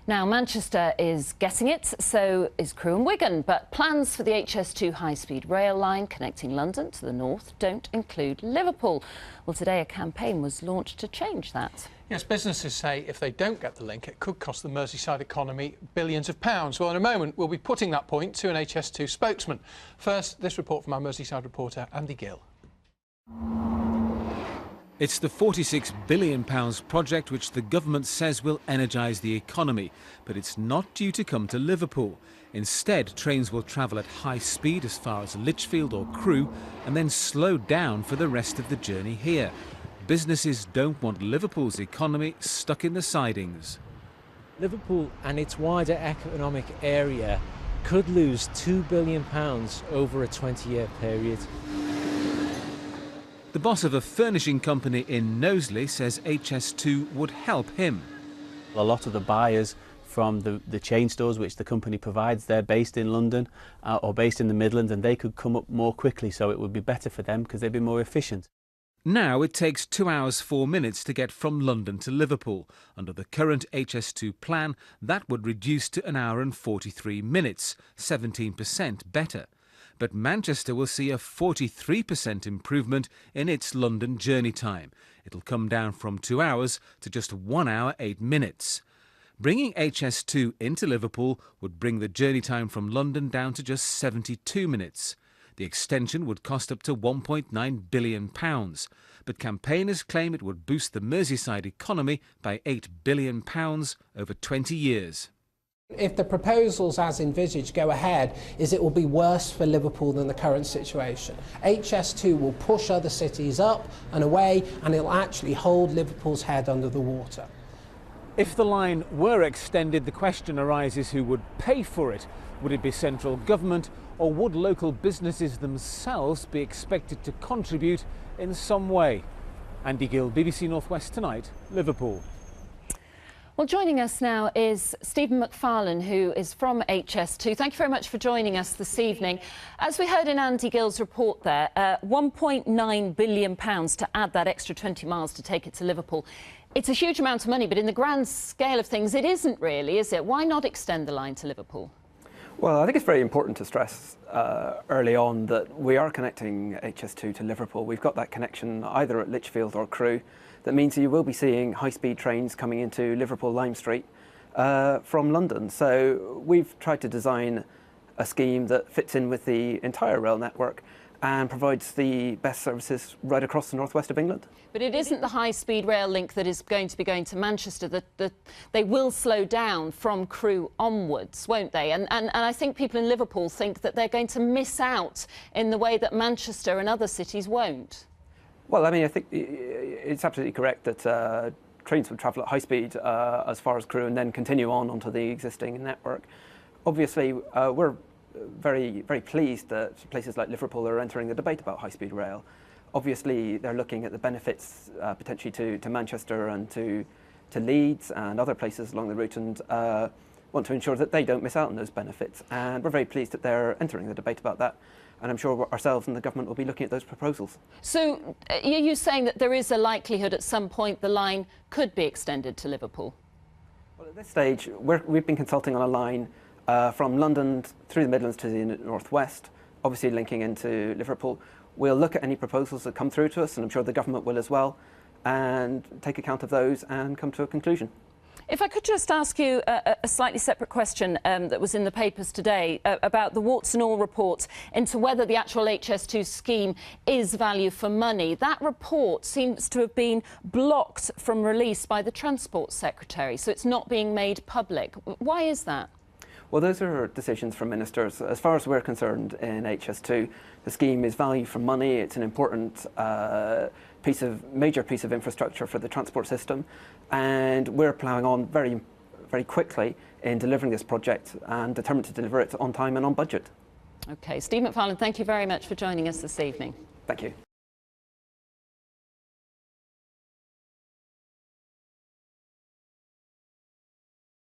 Now, Manchester is getting it, so is Crewe and Wigan, but plans for the HS2 high-speed rail line connecting London to the north don't include Liverpool. Well, today a campaign was launched to change that. Yes, businesses say if they don't get the link, it could cost the Merseyside economy billions of pounds. Well, in a moment, we'll be putting that point to an HS2 spokesman. First, this report from our Merseyside reporter, Andy Gill. It's the £46 billion project which the government says will energise the economy, but it's not due to come to Liverpool. Instead, trains will travel at high speed as far as Lichfield or Crewe and then slow down for the rest of the journey here. Businesses don't want Liverpool's economy stuck in the sidings. Liverpool and its wider economic area could lose £2 billion over a 20-year period. The boss of a furnishing company in Knowsley says HS2 would help him. A lot of the buyers from the chain stores which the company provides, they're based in London or based in the Midlands, and they could come up more quickly, so it would be better for them because they'd be more efficient. Now it takes 2 hours 4 minutes to get from London to Liverpool. Under the current HS2 plan, that would reduce to 1 hour and 43 minutes, 17% better. But Manchester will see a 43% improvement in its London journey time. It'll come down from 2 hours to just 1 hour 8 minutes. Bringing HS2 into Liverpool would bring the journey time from London down to just 72 minutes. The extension would cost up to £1.9 billion, but campaigners claim it would boost the Merseyside economy by £8 billion over 20 years. If the proposals as envisaged go ahead, it will be worse for Liverpool than the current situation. HS2 will push other cities up and away, and it'll actually hold Liverpool's head under the water. If the line were extended, the question arises who would pay for it. Would it be central government, or would local businesses themselves be expected to contribute in some way? Andy Gill, BBC North West Tonight, Liverpool. Well, joining us now is Stephen McFarlane, who is from HS2. Thank you very much for joining us this evening. As we heard in Andy Gill's report there, £1.9 billion to add that extra 20 miles to take it to Liverpool. It's a huge amount of money, but in the grand scale of things, it isn't really, is it? Why not extend the line to Liverpool? Well, I think it's very important to stress early on that we are connecting HS2 to Liverpool. We've got that connection either at Lichfield or Crewe. That means you will be seeing high-speed trains coming into Liverpool Lime Street from London. So we've tried to design a scheme that fits in with the entire rail network and provides the best services right across the northwest of England. But it isn't the high-speed rail link that is going to be going to Manchester. They will slow down from Crewe onwards, won't they? And I think people in Liverpool think that they're going to miss out in the way that Manchester and other cities won't. Well, I mean, I think it's absolutely correct that trains would travel at high speed as far as Crewe and then continue on onto the existing network. Obviously, we're very pleased that places like Liverpool are entering the debate about high-speed rail. Obviously, they're looking at the benefits potentially to Manchester and to Leeds and other places along the route, and want to ensure that they don't miss out on those benefits. And we're very pleased that they're entering the debate about that. And I'm sure ourselves and the government will be looking at those proposals. So are you saying that there is a likelihood at some point the line could be extended to Liverpool? Well, at this stage, we've been consulting on a line from London through the Midlands to the northwest, obviously linking into Liverpool. We'll look at any proposals that come through to us, and I'm sure the government will as well, and take account of those and come to a conclusion. If I could just ask you a slightly separate question that was in the papers today about the warts and all report into whether the actual HS2 scheme is value for money. That report seems to have been blocked from release by the Transport Secretary, so it's not being made public. Why is that? Well, those are decisions from ministers. As far as we're concerned in HS2, the scheme is value for money. It's an important major piece of infrastructure for the transport system, and we're ploughing on very quickly in delivering this project and determined to deliver it on time and on budget. OK, Steve McFarlane, thank you very much for joining us this evening. Thank you.